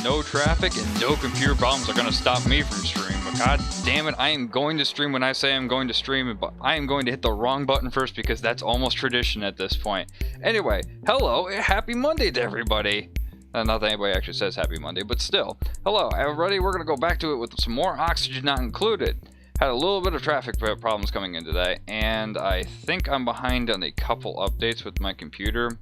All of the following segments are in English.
no traffic and no computer problems are going to stop me from streaming. But god damn it, I am going to stream when I say I'm going to stream, but I am going to hit the wrong button first because that's almost tradition at this point. Anyway, hello, happy Monday to everybody. Not that anybody actually says happy Monday, but still. Hello, everybody, we're going to go back to it with some more oxygen not included. Had a little bit of traffic problems coming in today, and I think I'm behind on a couple updates with my computer.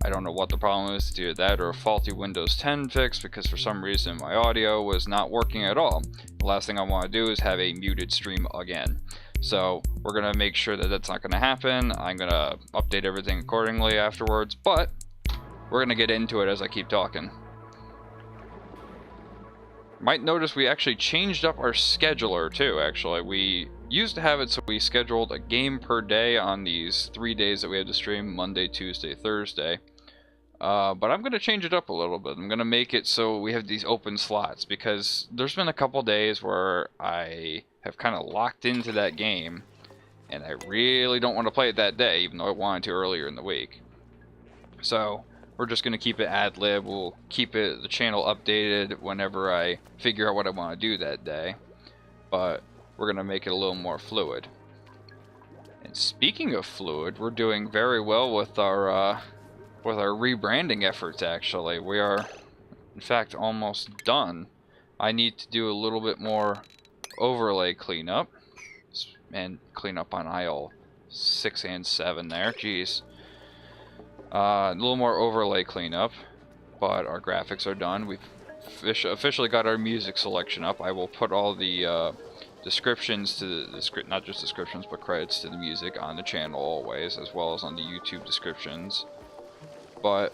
I don't know what the problem is, it's either that or a faulty Windows 10 fix, because for some reason my audio was not working at all. The last thing I want to do is have a muted stream again. So we're going to make sure that that's not going to happen. I'm going to update everything accordingly afterwards, but we're going to get into it as I keep talking. Might notice we actually changed up our scheduler too, actually. We used to have it so we scheduled a game per day on these 3 days that we had to stream, Monday, Tuesday, Thursday. But I'm going to change it up a little bit. I'm going to make it so we have these open slots, because there's been a couple days where I have kind of locked into that game, and I really don't want to play it that day, even though I wanted to earlier in the week. So we're just going to keep it ad lib. We'll keep the channel updated whenever I figure out what I want to do that day. But we're going to make it a little more fluid. And speaking of fluid, we're doing very well with our rebranding efforts, actually. We are, in fact, almost done. I need to do a little bit more overlay cleanup. And clean up on aisle 6 and 7 there. Jeez. A little more overlay cleanup, but our graphics are done. We've officially got our music selection up. I will put all the descriptions to the script, not just descriptions, but credits to the music on the channel always, as well as on the YouTube descriptions. But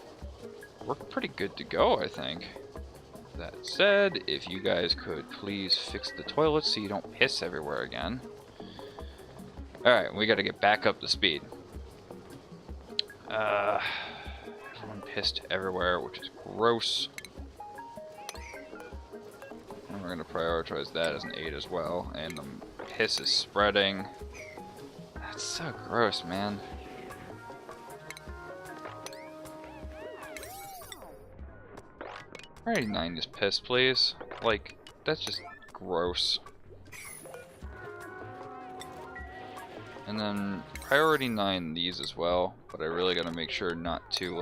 we're pretty good to go, I think. That said, if you guys could please fix the toilets so you don't piss everywhere again. Alright, we gotta get back up to speed. Everyone pissed everywhere, which is gross. And we're going to prioritize that as an 8 as well. And the piss is spreading. That's so gross, man. Priority 9 is piss, please. Like, that's just gross. And then priority 9 these as well, but I really gotta make sure not to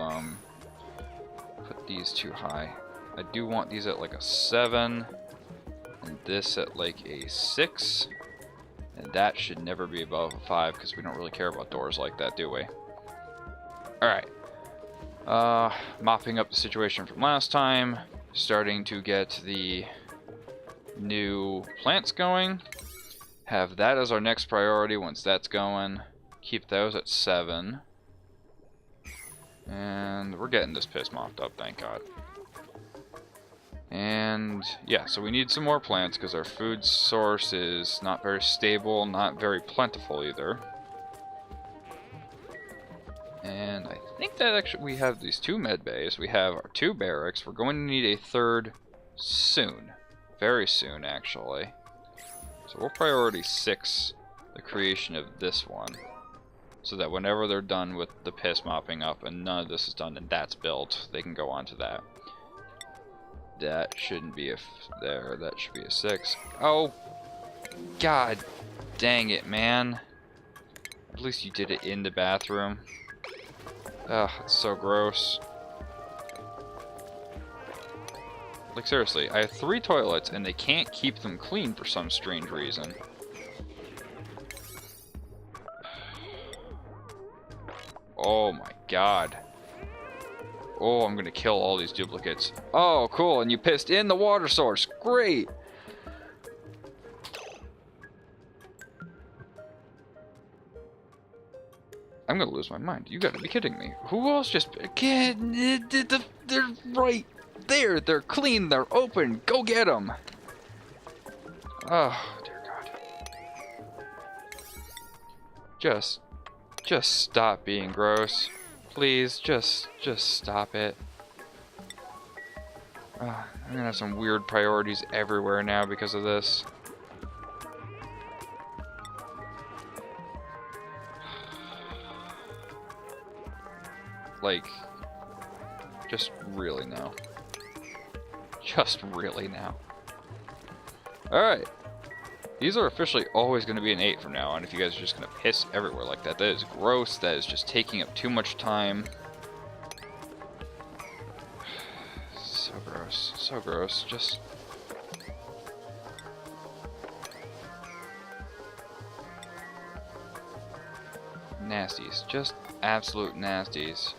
put these too high. I do want these at like a 7, and this at like a 6, and that should never be above a 5 because we don't really care about doors like that, do we? Alright. Mopping up the situation from last time, starting to get the new plants going. Have that as our next priority once that's going. Keep those at 7. And we're getting this piss mopped up, thank God. And yeah, so we need some more plants because our food source is not very stable, not very plentiful either. And I think that actually we have these 2 med bays. We have our 2 barracks. We're going to need a 3rd soon. Very soon, actually. So we'll priority 6 the creation of this one, so that whenever they're done with the piss mopping up and none of this is done and that's built, they can go on to that. That shouldn't be there, that should be a 6. Oh, god dang it, man. At least you did it in the bathroom. Ugh, it's so gross. Like, seriously, I have 3 toilets, and they can't keep them clean for some strange reason. Oh my god. Oh, I'm gonna kill all these duplicates. Oh, cool, and you pissed in the water source. Great! I'm gonna lose my mind. You gotta be kidding me. Who else just... They're right there. They're clean. They're open. Go get them. Oh, dear God. Just stop being gross. Please, just stop it. I'm gonna have some weird priorities everywhere now because of this. Like, just really no. Just really now. Alright. These are officially always going to be an 8 from now on if you guys are just going to piss everywhere like that. That is gross. That is just taking up too much time. So gross. So gross. Just... nasties. Just absolute nasties.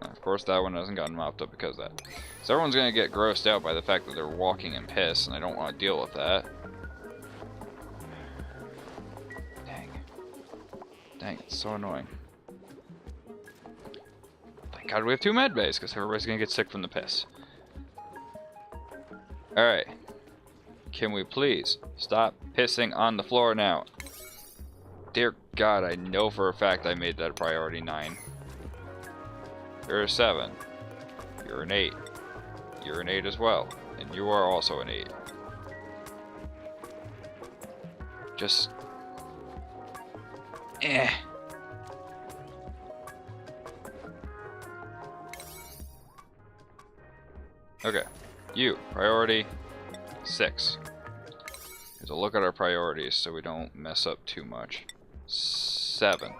Of course, that one hasn't gotten mopped up because of that. So everyone's going to get grossed out by the fact that they're walking in piss, and I don't want to deal with that. Dang. Dang, it's so annoying. Thank God we have 2 med bays, because everybody's going to get sick from the piss. Alright. Can we please stop pissing on the floor now? Dear God, I know for a fact I made that a priority 9. You're a 7. You're an 8. You're an 8 as well. And you are also an 8. Just... eh. Okay. You, priority 6. Here's a look at our priorities so we don't mess up too much. 7.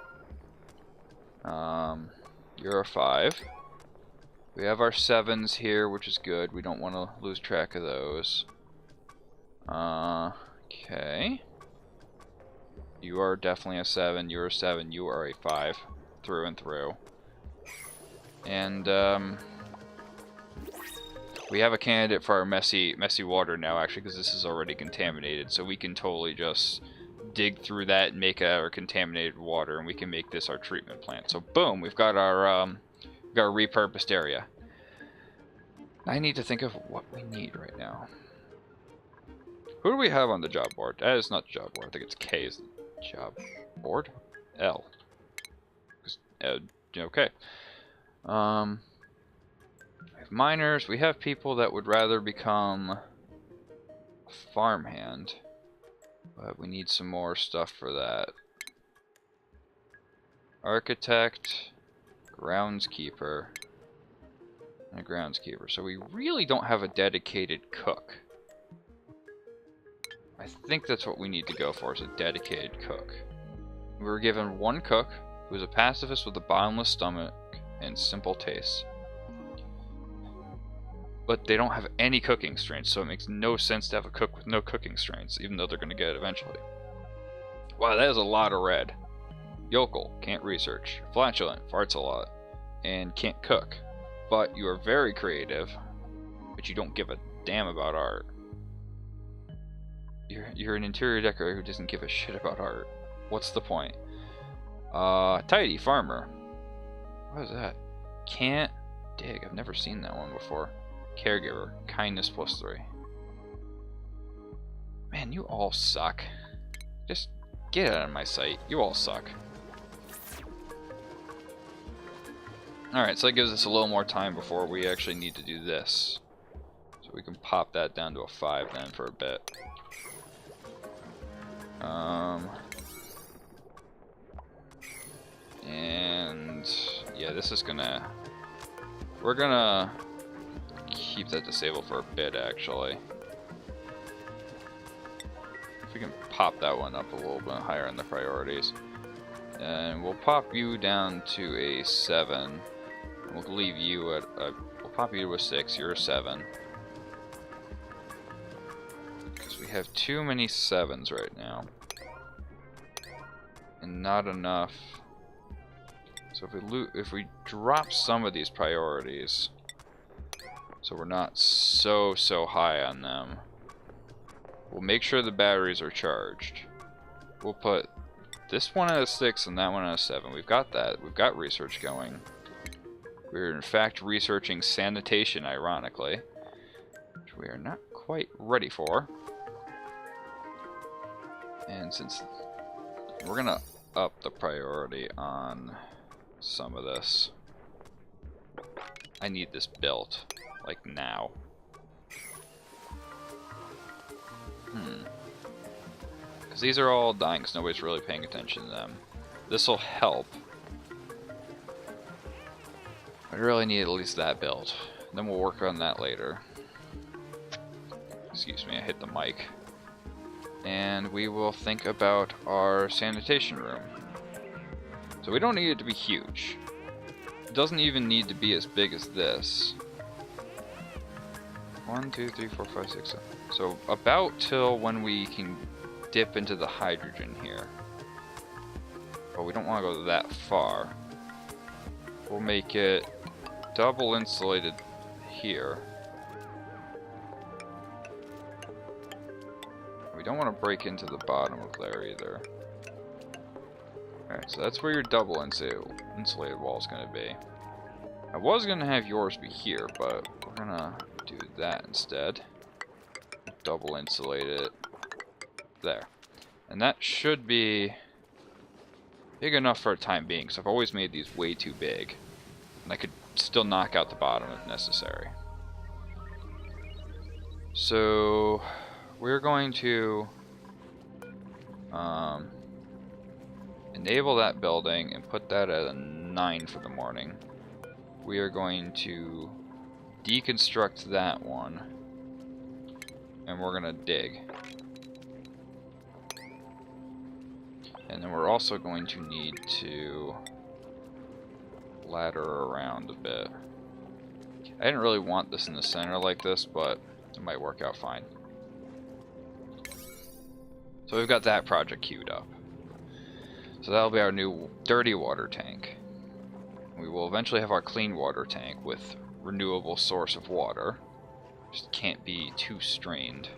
You're a 5. We have our 7s here, which is good. We don't want to lose track of those. Okay. You are definitely a 7. You're a 7. You are a 5. Through and through. And, we have a candidate for our messy water now, actually, because this is already contaminated. So we can totally just dig through that and make our contaminated water, and we can make this our treatment plant. So boom, we've got our repurposed area. I need to think of what we need right now. Who do we have on the job board? That is not the job board. I think it's K is the job board. L. Okay. We have miners. We have people that would rather become a farmhand. But we need some more stuff for that. Architect, groundskeeper, and a groundskeeper. So we really don't have a dedicated cook. I think that's what we need to go for, is a dedicated cook. We were given one cook, who is a pacifist with a bottomless stomach and simple tastes. But they don't have any cooking strengths, so it makes no sense to have a cook with no cooking strengths, even though they're going to get it eventually. Wow, that is a lot of red. Yokel, can't research. Flatulent, farts a lot. And can't cook. But you are very creative, but you don't give a damn about art. You're an interior decorator who doesn't give a shit about art. What's the point? Tidy, farmer. What is that? Can't dig. I've never seen that one before. Caregiver, kindness +3. Man, you all suck. Just get out of my sight. You all suck. Alright, so that gives us a little more time before we actually need to do this. So we can pop that down to a 5 then for a bit. And yeah, this is gonna... we're gonna keep that disabled for a bit, actually. If we can pop that one up a little bit higher in the priorities. And we'll pop you down to a 7. We'll leave you at a... we'll pop you to a 6. You're a 7. Because we have too many 7s right now. And not enough. So if we drop some of these priorities, so we're not so high on them, we'll make sure the batteries are charged. We'll put this one at a 6 and that one at a 7. We've got that. We've got research going. We're in fact researching sanitation, ironically, which we are not quite ready for. And since we're gonna up the priority on some of this, I need this built, like now. Because these are all dying because nobody's really paying attention to them. This will help. I really need at least that built. Then we'll work on that later. Excuse me, I hit the mic. And we will think about our sanitation room. So we don't need it to be huge. It doesn't even need to be as big as this. 1, 2, 3, 4, 5, 6, 7. So about till when we can dip into the hydrogen here. But we don't want to go that far. We'll make it double insulated here. We don't want to break into the bottom of there either. Alright, so that's where your double insulated wall is going to be. I was going to have yours be here, but we're going to do that instead. Double insulate it there. And that should be big enough for a time being, because I've always made these way too big. And I could still knock out the bottom if necessary. So we're going to enable that building and put that at a 9 for the morning. We are going to deconstruct that one, and we're going to dig. And then we're also going to need to ladder around a bit. I didn't really want this in the center like this, but it might work out fine. So we've got that project queued up. So that'll be our new dirty water tank. We will eventually have our clean water tank with renewable source of water. Just can't be too strained.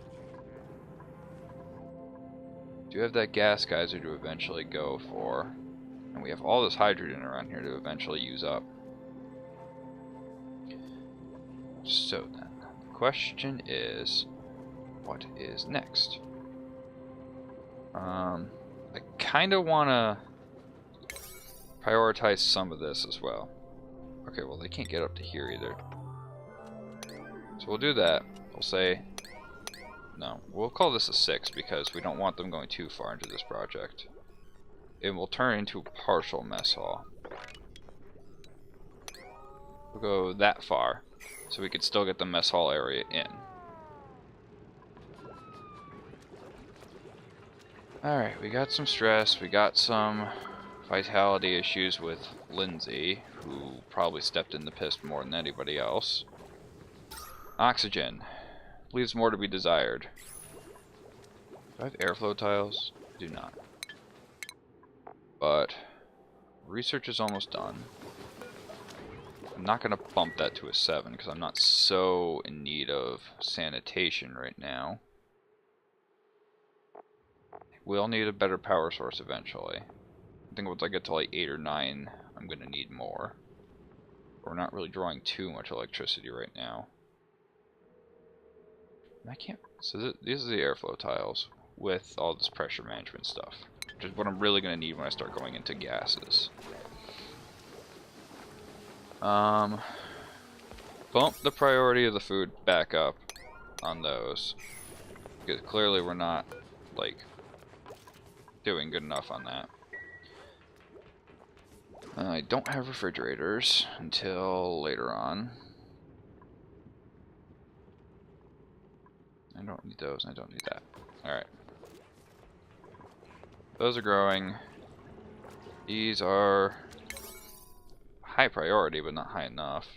Do have that gas geyser to eventually go for. And we have all this hydrogen around here to eventually use up. So then, the question is, what is next? I kind of want to prioritize some of this as well. Okay, well they can't get up to here either. So we'll do that. We'll say, no, we'll call this a 6 because we don't want them going too far into this project. It will turn into a partial mess hall. We'll go that far so we could still get the mess hall area in. Alright, we got some stress, we got some vitality issues with Lindsay, who probably stepped in the piss more than anybody else. Oxygen. Leaves more to be desired. Do I have airflow tiles? I do not. But research is almost done. I'm not going to bump that to a 7 because I'm not so in need of sanitation right now. We'll need a better power source eventually. I think once I get to like 8 or 9, I'm going to need more. We're not really drawing too much electricity right now. I can't. So these are the airflow tiles with all this pressure management stuff, which is what I'm really going to need when I start going into gases. Bump the priority of the food back up on those, because clearly we're not like doing good enough on that. I don't have refrigerators until later on. I don't need those, I don't need that. Alright. Those are growing. These are high priority, but not high enough.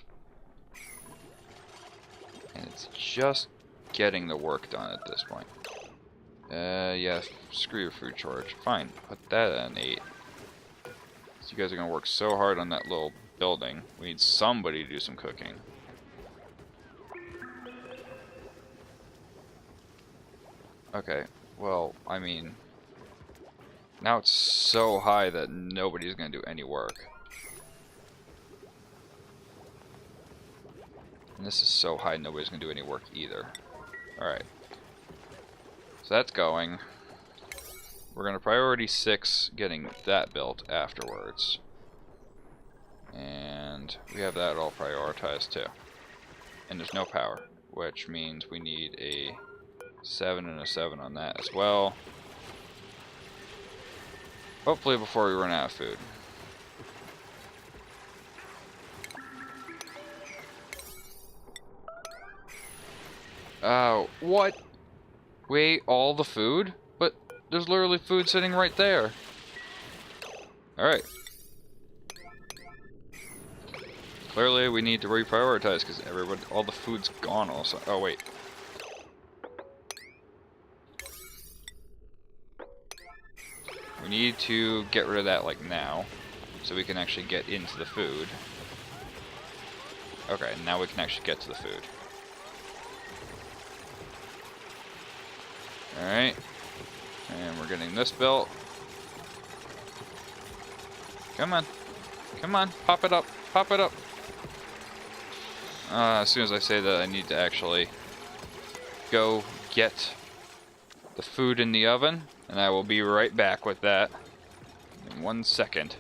And it's just getting the work done at this point. Yeah, screw your food shortage. Fine, put that at an 8. So you guys are going to work so hard on that little building. We need somebody to do some cooking. Okay, well, I mean, now it's so high that nobody's going to do any work. And this is so high nobody's going to do any work either. Alright. So that's going. We're going to priority 6 getting that built afterwards. And we have that all prioritized too. And there's no power, which means we need a 7 and a 7 on that as well. Hopefully before we run out of food. What? Wait, all the food? But there's literally food sitting right there. Alright. Clearly we need to reprioritize because all the food's gone also. Oh, wait. We need to get rid of that, like, now. So we can actually get into the food. Okay, now we can actually get to the food. Alright. And we're getting this built. Come on. Come on. Pop it up. Pop it up. As soon as I say that, I need to actually go get the food in the oven. And I will be right back with that in 1 second.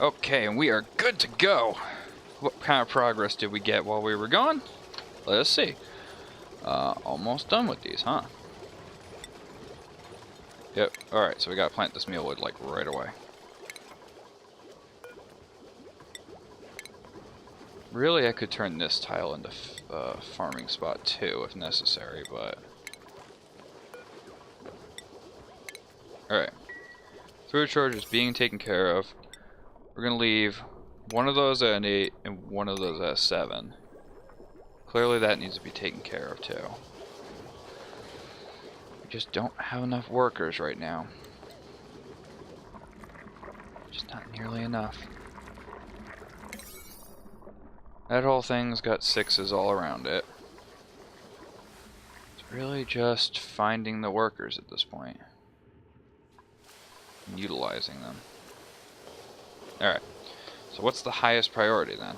Okay, and we are good to go. What kind of progress did we get while we were gone? Let us see. Almost done with these, huh? Yep, alright, so we gotta plant this mealwood, like, right away. Really, I could turn this tile into farming spot too, if necessary, but... Alright. Food shortage is being taken care of. We're gonna leave one of those at an 8 and one of those at a 7. Clearly that needs to be taken care of too. We just don't have enough workers right now. Just not nearly enough. That whole thing's got 6s all around it. It's really just finding the workers at this point. And utilizing them. Alright, so what's the highest priority then?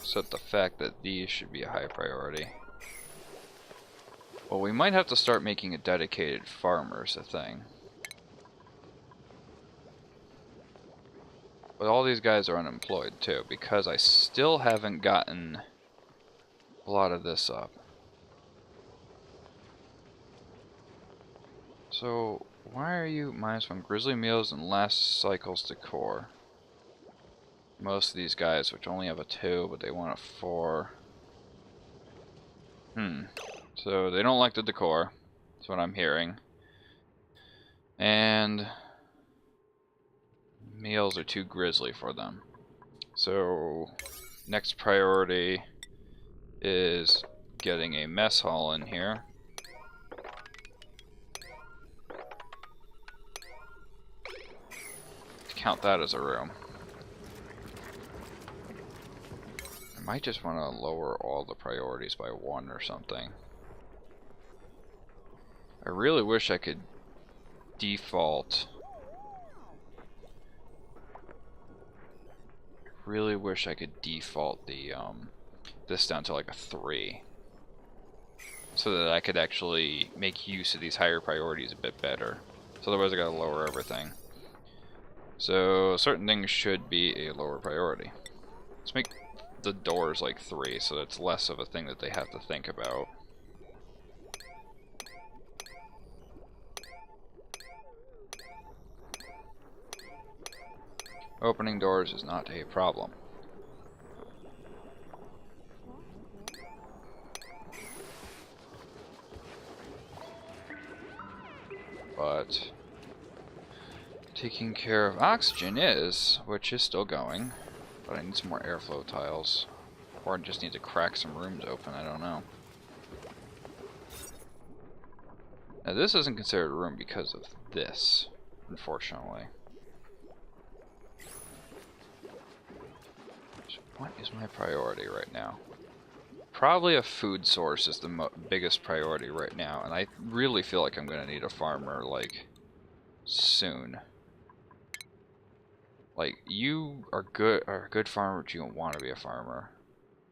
Set the fact that these should be a high priority. Well, we might have to start making a dedicated farmers a thing. But all these guys are unemployed too, because I still haven't gotten a lot of this up. So... why are you -1 grizzly meals and last cycle's decor? Most of these guys, which only have a 2, but they want a 4. So they don't like the decor. That's what I'm hearing. And meals are too grizzly for them. So next priority is getting a mess hall in here. Count that as a room. I might just want to lower all the priorities by 1 or something. I really wish I could default. Really wish I could default the this down to like a 3, so that I could actually make use of these higher priorities a bit better. So otherwise I gotta lower everything. So certain things should be a lower priority. Let's make the doors like 3, so that's less of a thing that they have to think about. Opening doors is not a problem. But taking care of oxygen is, which is still going, but I need some more airflow tiles. Or I just need to crack some rooms open, I don't know. Now this isn't considered a room because of this, unfortunately. So what is my priority right now? Probably a food source is the biggest priority right now, and I really feel like I'm going to need a farmer, like, soon. Like, you are a good farmer, but you don't want to be a farmer.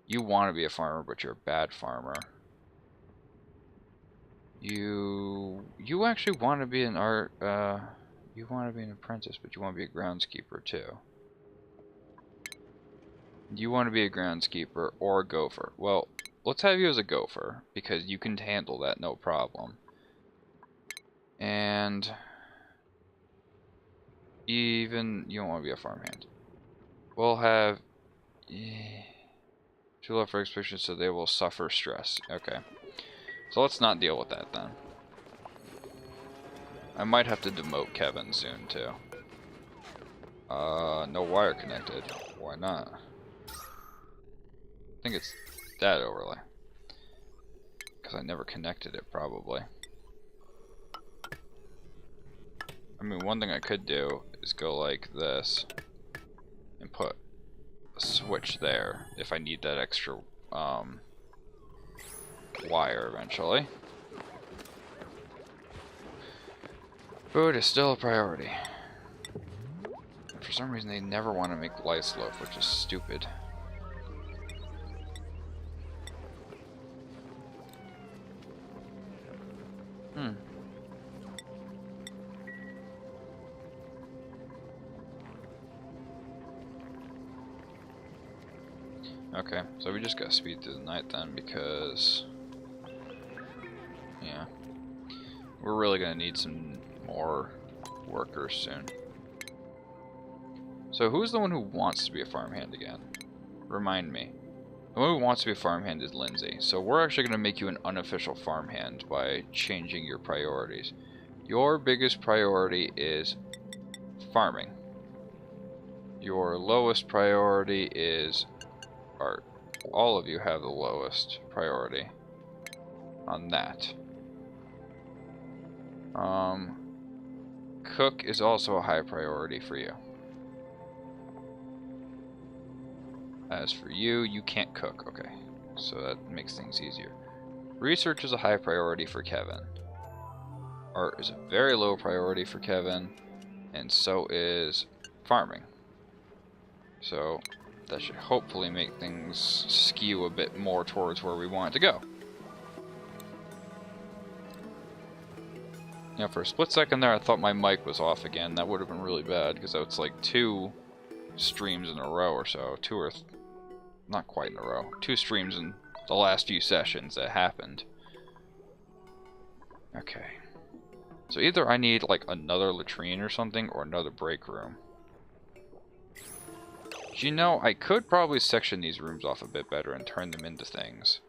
You want to be a farmer, but you're a bad farmer. You actually want to be an you want to be an apprentice, but you want to be a groundskeeper too. You want to be a groundskeeper or a gopher. Well, let's have you as a gopher, because you can handle that no problem. And even you don't want to be a farmhand. We'll have too low for expectations, so they will suffer stress. Okay. So let's not deal with that then. I might have to demote Kevin soon too. No wire connected. Why not? I think it's that overlay. Because I never connected it, probably. I mean, one thing I could do is go like this and put a switch there if I need that extra wire eventually. Food is still a priority. And for some reason they never want to make lice loaf, which is stupid. Okay, so we just gotta speed through the night then, because yeah, we're really gonna need some more workers soon. So who's the one who wants to be a farmhand again? Remind me. The one who wants to be a farmhand is Lindsay. So we're actually gonna make you an unofficial farmhand by changing your priorities. Your biggest priority is farming. Your lowest priority is art. All of you have the lowest priority on that. Cook is also a high priority for you. As for you, you can't cook. Okay, so that makes things easier. Research is a high priority for Kevin. Art is a very low priority for Kevin, and so is farming. So that should hopefully make things skew a bit more towards where we want it to go. Now, for a split second there, I thought my mic was off again. That would have been really bad, because it's like 2 streams in a row or so. Not quite in a row. 2 streams in the last few sessions that happened. Okay. So either I need, like, another latrine or something, or another break room. You know, I could probably section these rooms off a bit better and turn them into things.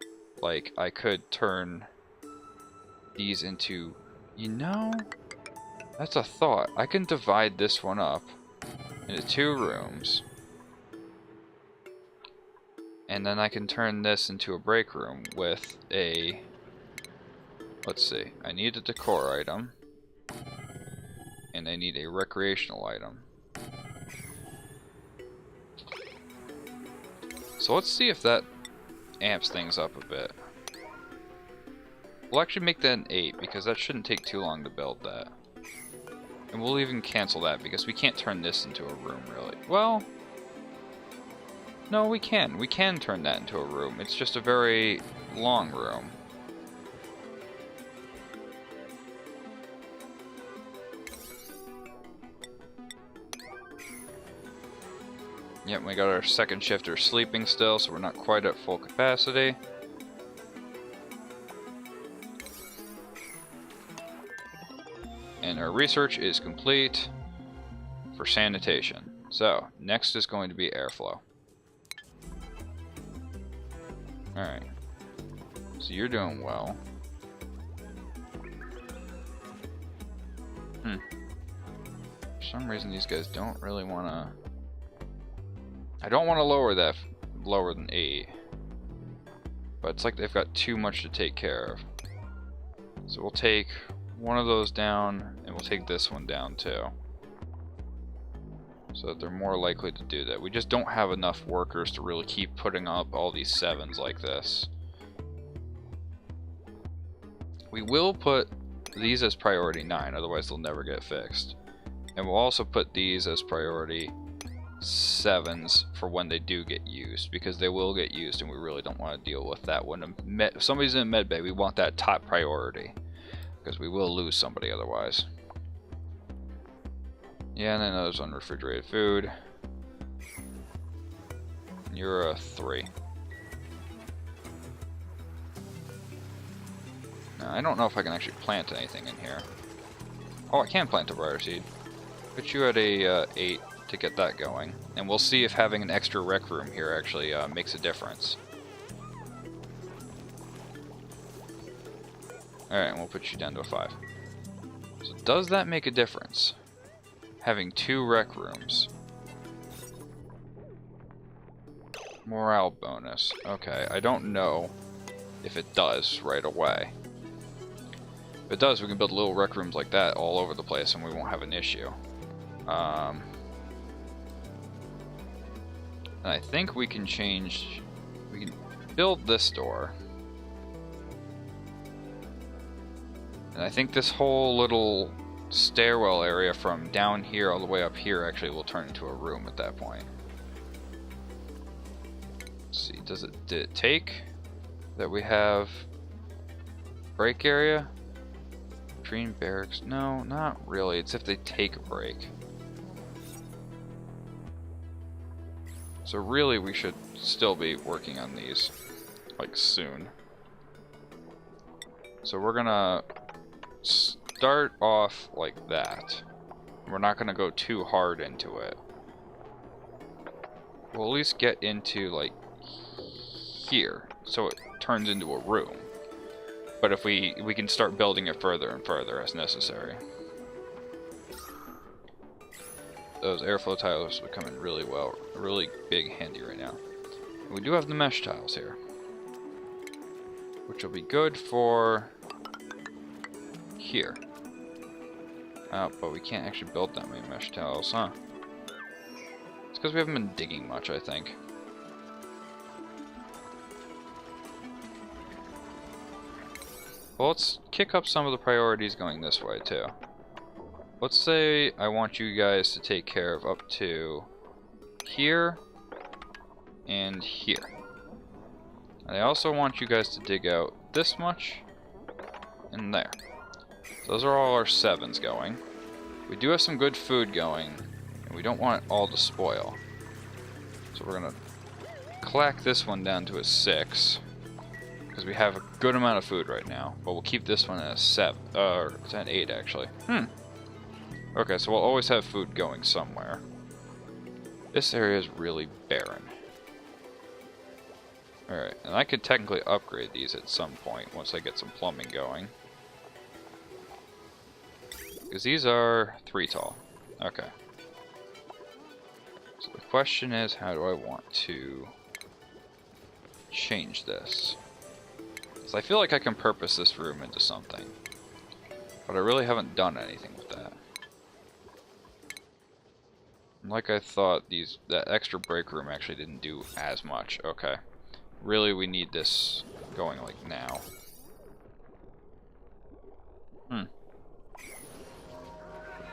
Like, I could turn these into... You know, that's a thought. I can divide this one up into 2 rooms. And then I can turn this into a break room with a... Let's see. I need a decor item. And I need a recreational item. So let's see if that amps things up a bit. We'll actually make that an 8, because that shouldn't take too long to build that. And we'll even cancel that, because we can't turn this into a room, really. Well, no, we can. We can turn that into a room. It's just a very long room. Yep, we got our second shifter sleeping still, so we're not quite at full capacity. And our research is complete for sanitation. So, next is going to be airflow. Alright. So you're doing well. For some reason these guys don't really want to... I don't want to lower that lower than 8. But it's like they've got too much to take care of. So we'll take one of those down, and we'll take this one down too. So that they're more likely to do that. We just don't have enough workers to really keep putting up all these 7s like this. We will put these as priority 9, otherwise they'll never get fixed. And we'll also put these as priority 7s for when they do get used, because they will get used and we really don't want to deal with that. When if somebody's in med bay, we want that top priority, because we will lose somebody otherwise. Yeah, and then there's unrefrigerated food. You're a 3. Now, I don't know if I can actually plant anything in here. Oh, I can plant a briar seed. Put you at a 8 to get that going. And we'll see if having an extra rec room here actually makes a difference. Alright, and we'll put you down to a 5. So does that make a difference? Having 2 rec rooms. Morale bonus. Okay, I don't know if it does right away. If it does, we can build little rec rooms like that all over the place and we won't have an issue. And I think we can change... We can build this door. And I think this whole little stairwell area from down here all the way up here actually will turn into a room at that point. Let's see, did it take that we have break area? Green barracks? No, not really. It's if they take a break. So really we should still be working on these like soon. So we're gonna start off like that. We're not gonna go too hard into it. We'll at least get into like here, so it turns into a room. But if we can start building it further and further as necessary. Those airflow tiles would come in really well, really big handy right now. And we do have the mesh tiles here, which will be good for here. But we can't actually build that many mesh tiles, huh? It's because we haven't been digging much, I think. Well, let's kick up some of the priorities going this way, too. Let's say I want you guys to take care of up to here and here. And I also want you guys to dig out this much and there. So those are all our 7s going. We do have some good food going, and we don't want it all to spoil. So we're going to clack this one down to a 6. Because we have a good amount of food right now, but we'll keep this one at a 7, or it's an 8 actually. Okay, so we'll always have food going somewhere. This area is really barren. Alright, and I could technically upgrade these at some point once I get some plumbing going. Because these are 3 tall. Okay. So the question is, how do I want to change this? So I feel like I can purpose this room into something, but I really haven't done anything with that. Like I thought, that extra break room actually didn't do as much. Okay, really we need this going like now.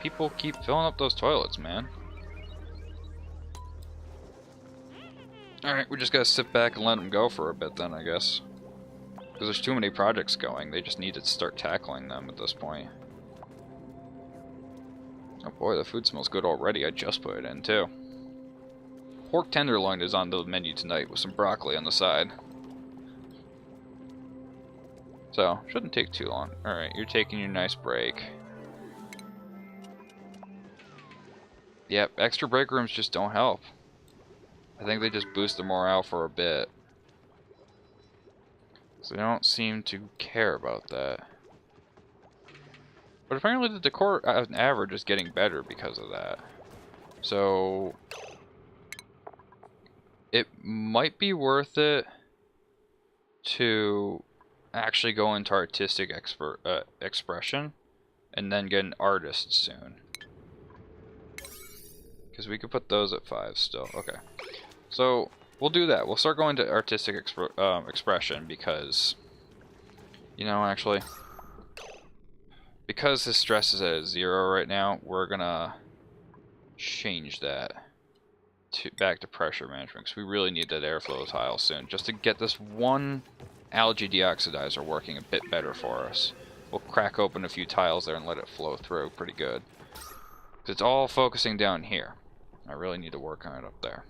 People keep filling up those toilets, man. Alright, we just gotta sit back and let them go for a bit then, I guess. Because there's too many projects going, they just need to start tackling them at this point. Oh boy, the food smells good already, I just put it in too. Pork tenderloin is on the menu tonight with some broccoli on the side. So, shouldn't take too long. Alright, you're taking your nice break. Yep, extra break rooms just don't help. I think they just boost the morale for a bit. So they don't seem to care about that. But apparently the decor on average is getting better because of that. So it might be worth it to actually go into artistic expression and then get an artist soon. Because we could put those at 5 still. Okay. So we'll do that. We'll start going to artistic expression because, you know, actually, because his stress is at 0 right now, we're gonna change that to back to pressure management because we really need that airflow tile soon just to get this one algae deoxidizer working a bit better for us. We'll crack open a few tiles there and let it flow through pretty good. It's all focusing down here. I really need to work on it up there.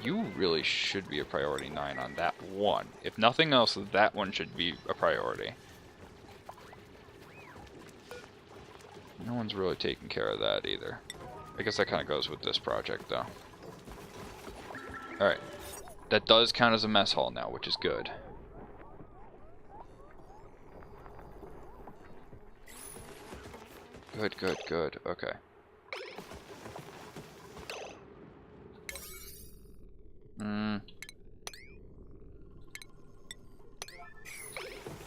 You really should be a priority 9 on that one. If nothing else, that one should be a priority. No one's really taking care of that either. I guess that kind of goes with this project though. Alright. That does count as a mess hall now, which is good. Good, good, good. Okay.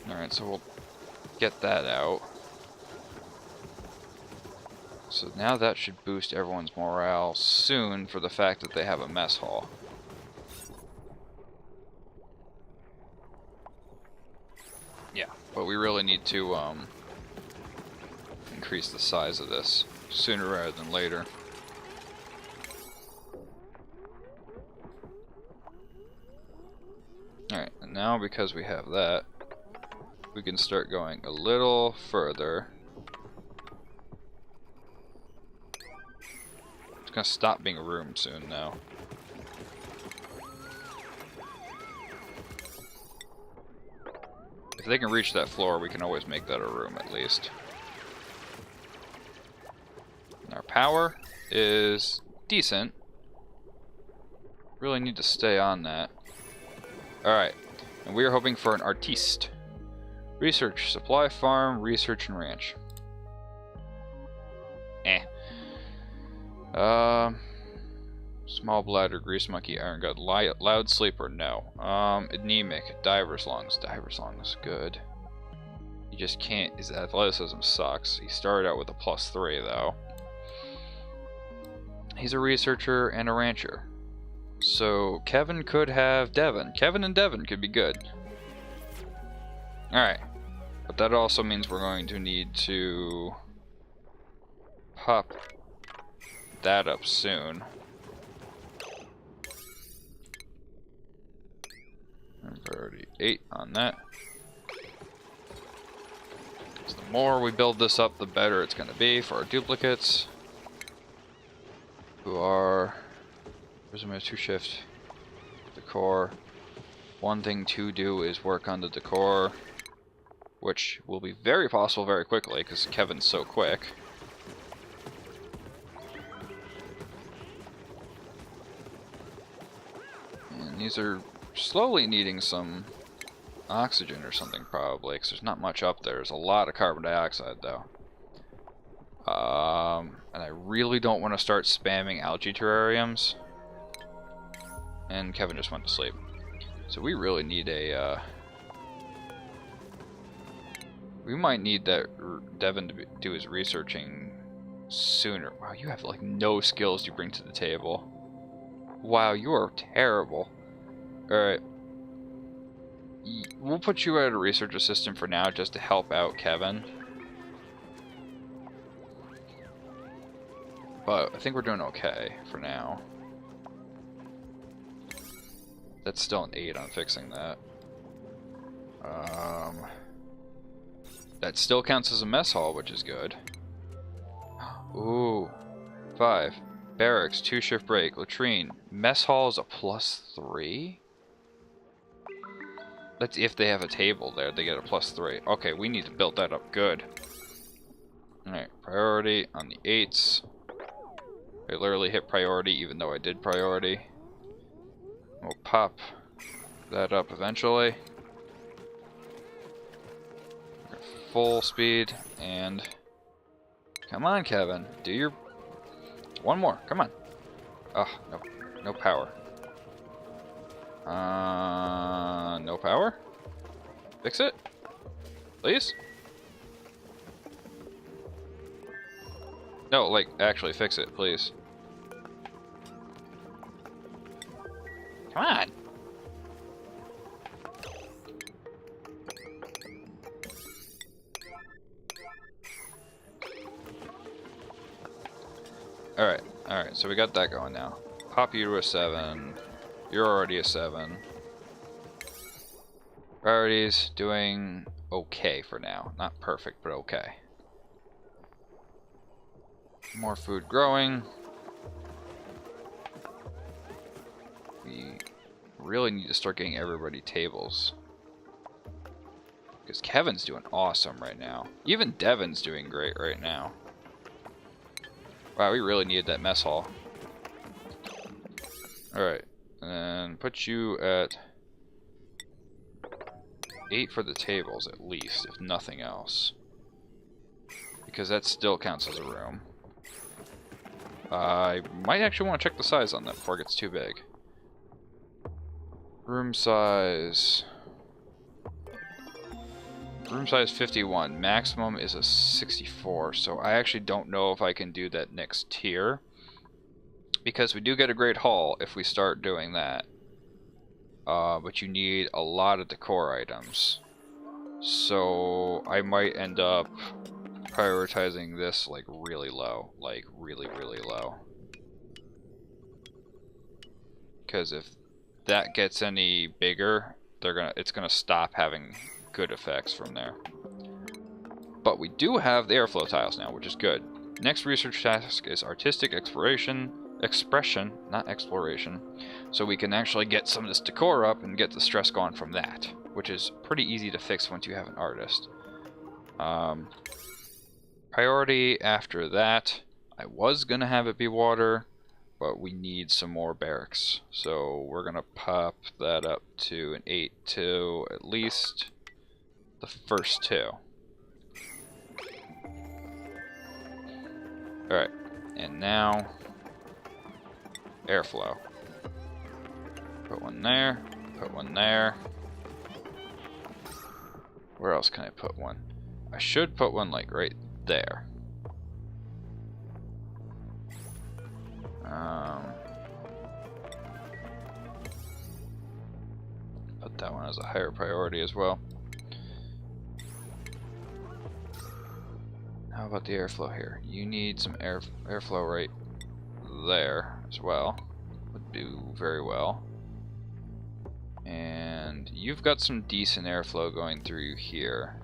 Alright, so we'll get that out. So now that should boost everyone's morale soon for the fact that they have a mess hall. Yeah, but we really need to increase the size of this sooner rather than later. Alright, and now because we have that, we can start going a little further. It's gonna stop being a room soon now. If they can reach that floor, we can always make that a room at least. And our power is decent. Really need to stay on that. Alright, and we are hoping for an artiste. Research, supply farm, research and ranch. Small bladder, grease monkey, iron gut, loud sleeper, no. Anemic, diver's lungs, good. He just can't, his athleticism sucks. He started out with a +3 though. He's a researcher and a rancher. So Kevin could have Devin. Kevin and Devin could be good. Alright. But that also means we're going to need to pop that up soon. And priority 8 on that. So the more we build this up, the better it's going to be for our duplicates. Who are... Resume 2 shift. Decor. One thing to do is work on the decor, which will be very possible very quickly because Kevin's so quick. And these are slowly needing some oxygen or something probably because there's not much up there. There's a lot of carbon dioxide though. And I really don't want to start spamming algae terrariums. And Kevin just went to sleep. So we really need a, we might need that Devin to do his researching sooner. Wow, you have like no skills you bring to the table. Wow, you are terrible. Alright. We'll put you at a research assistant for now just to help out Kevin. But I think we're doing okay for now. That's still an 8 on fixing that. That still counts as a mess hall, which is good. Ooh. 5. Barracks, 2 shift break, latrine. Mess hall is a +3? That's if they have a table there, they get a +3. Okay, we need to build that up good. Alright, priority on the 8s. I literally hit priority even though I did priority. We'll pop that up eventually. Full speed and come on, Kevin. Do your one more. Come on. Oh, no power. No power? Fix it? Please? No, like, actually fix it, please. Come on! Alright, so we got that going now. Pop you to a 7. You're already a 7. Priorities, doing okay for now. Not perfect, but okay. More food growing. We really need to start getting everybody tables. Because Kevin's doing awesome right now. Even Devin's doing great right now. Wow, we really needed that mess hall. Alright, and put you at 8 for the tables at least, if nothing else. Because that still counts as a room. I might actually want to check the size on that before it gets too big. Room size... Room size 51. Maximum is a 64, so I actually don't know if I can do that next tier. Because we do get a great haul if we start doing that. But you need a lot of decor items. So I might end up prioritizing this like really low. Like really, really low. Because if that gets any bigger, it's gonna stop having good effects from there. But we do have the airflow tiles now, which is good. Next research task is artistic expression, not exploration. So we can actually get some of this decor up and get the stress gone from that, which is pretty easy to fix once you have an artist. Priority after that, I was gonna have it be water, but we need some more barracks. So we're gonna pop that up to an 8 to at least the first 2. Alright, and now airflow. Put one there, put one there. Where else can I put one? I should put one like right there. Put that one as a higher priority as well. How about the airflow here? You need some airflow right there as well. Would do very well. And you've got some decent airflow going through here.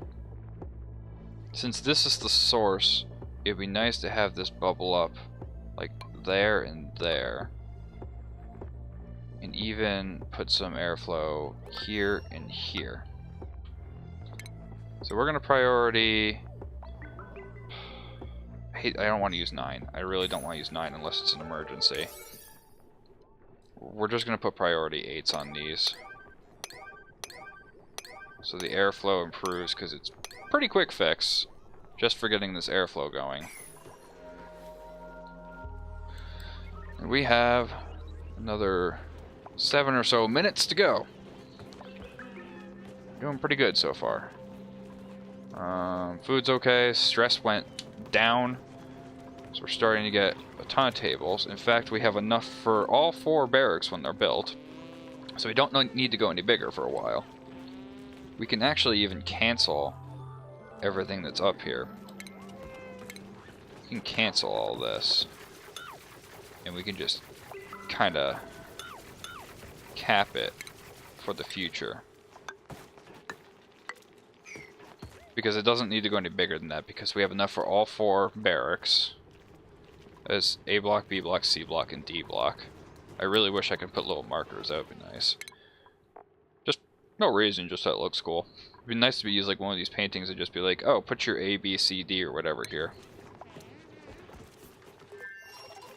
Since this is the source, it'd be nice to have this bubble up like there and there. And even put some airflow here and here. So we're gonna priority... I don't want to use 9. I really don't want to use 9 unless it's an emergency. We're just going to put priority 8s on these. So the airflow improves because it's pretty quick fix just for getting this airflow going. And we have another 7 or so minutes to go. Doing pretty good so far. Food's okay. Stress went down. So we're starting to get a ton of tables. In fact, we have enough for all 4 barracks when they're built. So we don't need to go any bigger for a while. We can actually even cancel everything that's up here. We can cancel all this. And we can just kind of cap it for the future. Because it doesn't need to go any bigger than that, because we have enough for all 4 barracks. As A block, B block, C block, and D block. I really wish I could put little markers, that would be nice. Just no reason, just that it looks cool. It'd be nice to use like one of these paintings and just be like, oh, put your A, B, C, D, or whatever here.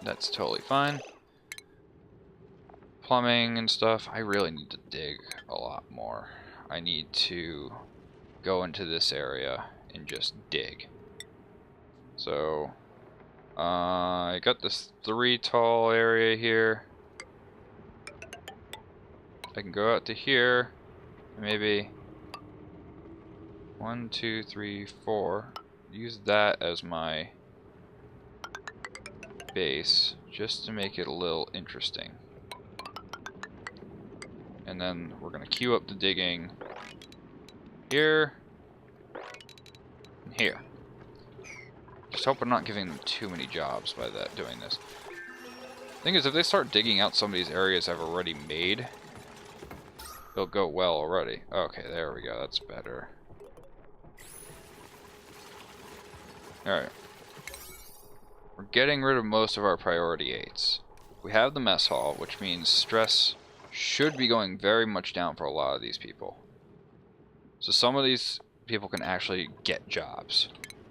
That's totally fine. Plumbing and stuff, I really need to dig a lot more. I need to go into this area and just dig. So, I got this 3 tall area here. I can go out to here, maybe 1, 2, 3, 4. Use that as my base, just to make it a little interesting. And then we're gonna queue up the digging here and here. Just hope I'm not giving them too many jobs by that doing this. Thing is, if they start digging out some of these areas I've already made, they'll go well already. Okay, there we go. That's better. Alright. We're getting rid of most of our priority 8s. We have the mess hall, which means stress should be going very much down for a lot of these people. So some of these people can actually get jobs.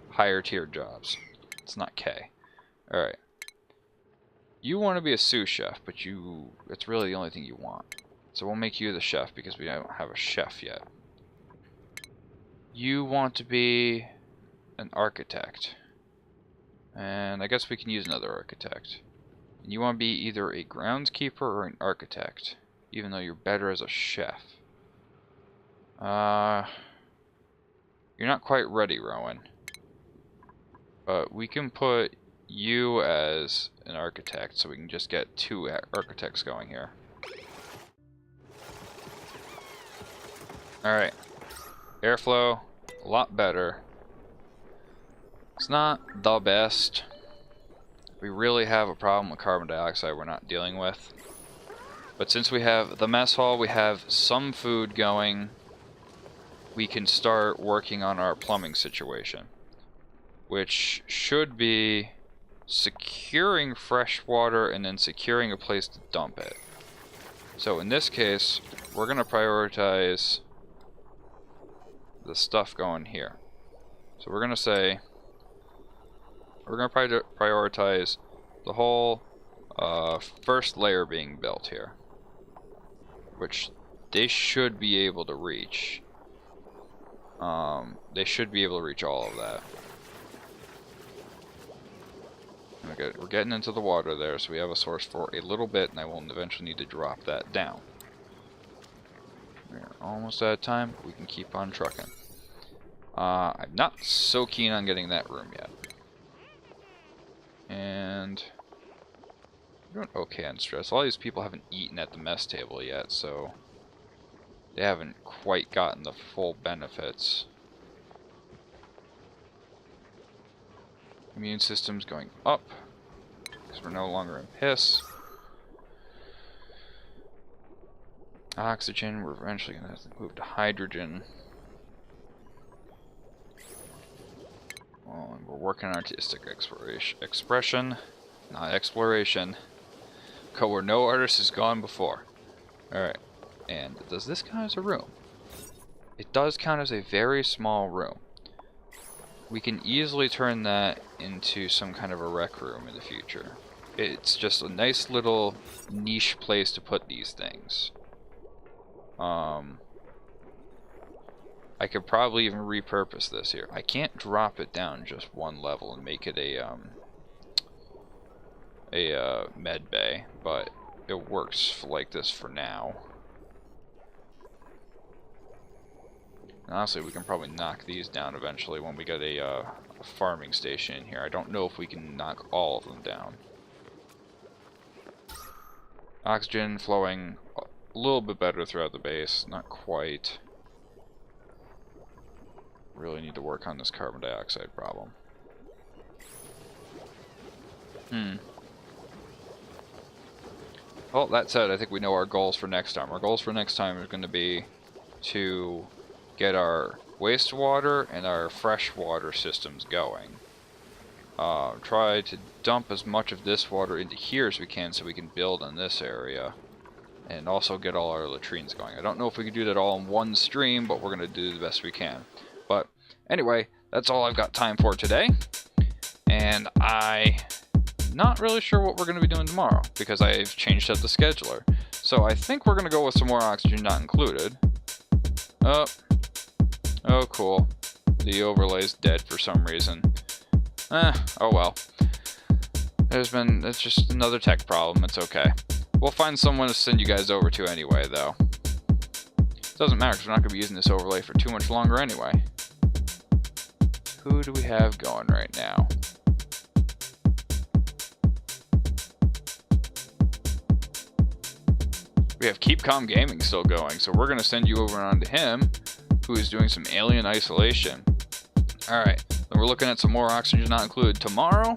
Higher tier jobs. It's not K. Alright. You want to be a sous chef, but it's really the only thing you want. So we'll make you the chef because we don't have a chef yet. You want to be an architect. And I guess we can use another architect. And you want to be either a groundskeeper or an architect, even though you're better as a chef. You're not quite ready, Rowan. But we can put you as an architect, so we can just get 2 architects going here. Alright. Airflow, a lot better. It's not the best. We really have a problem with carbon dioxide we're not dealing with. But since we have the mess hall, we have some food going, we can start working on our plumbing situation. Which should be securing fresh water and then securing a place to dump it. So in this case, we're going to prioritize the stuff going here. So we're going to say, we're going to prioritize the whole first layer being built here. Which they should be able to reach. They should be able to reach all of that. Okay, we're getting into the water there, so we have a source for a little bit, and I will eventually need to drop that down. We're almost out of time, but we can keep on trucking. I'm not so keen on getting that room yet. And we're doing okay on stress. A lot of these people haven't eaten at the mess table yet, so they haven't quite gotten the full benefits. Immune system's going up, because we're no longer in piss. Oxygen, we're eventually going to have to move to hydrogen. Well, and we're working on artistic expression, not exploration. Where no artist has gone before. Alright, and does this count as a room? It does count as a very small room. We can easily turn that into some kind of a rec room in the future. It's just a nice little niche place to put these things. I could probably even repurpose this here. I can't drop it down just one level and make it a med bay, but it works like this for now. Honestly, we can probably knock these down eventually when we get a farming station in here. I don't know if we can knock all of them down. Oxygen flowing a little bit better throughout the base, not quite. Really need to work on this carbon dioxide problem. Well, that said, I think we know our goals for next time. Our goals for next time are going to be to get our wastewater and our freshwater systems going. Try to dump as much of this water into here as we can so we can build in this area. And also get all our latrines going. I don't know if we can do that all in one stream, but we're going to do the best we can. But anyway, that's all I've got time for today. And I'm not really sure what we're going to be doing tomorrow, because I've changed up the scheduler. So I think we're going to go with some more oxygen not included. Oh, cool. The overlay's dead for some reason. Oh well. It's just another tech problem, it's okay. We'll find someone to send you guys over to anyway, though. Doesn't matter because we're not going to be using this overlay for too much longer anyway. Who do we have going right now? We have Keep Calm Gaming still going, so we're going to send you over onto him, who is doing some Alien Isolation. Alright, then we're looking at some more Oxygen Not Included tomorrow.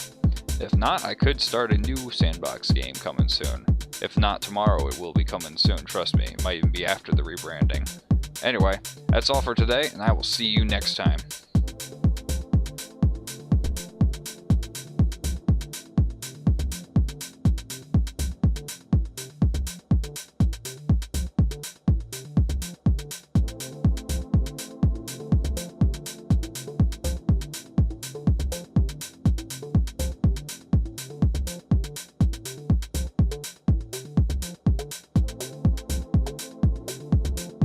If not, I could start a new sandbox game coming soon. If not tomorrow, it will be coming soon, trust me. It might even be after the rebranding. Anyway, that's all for today, and I will see you next time.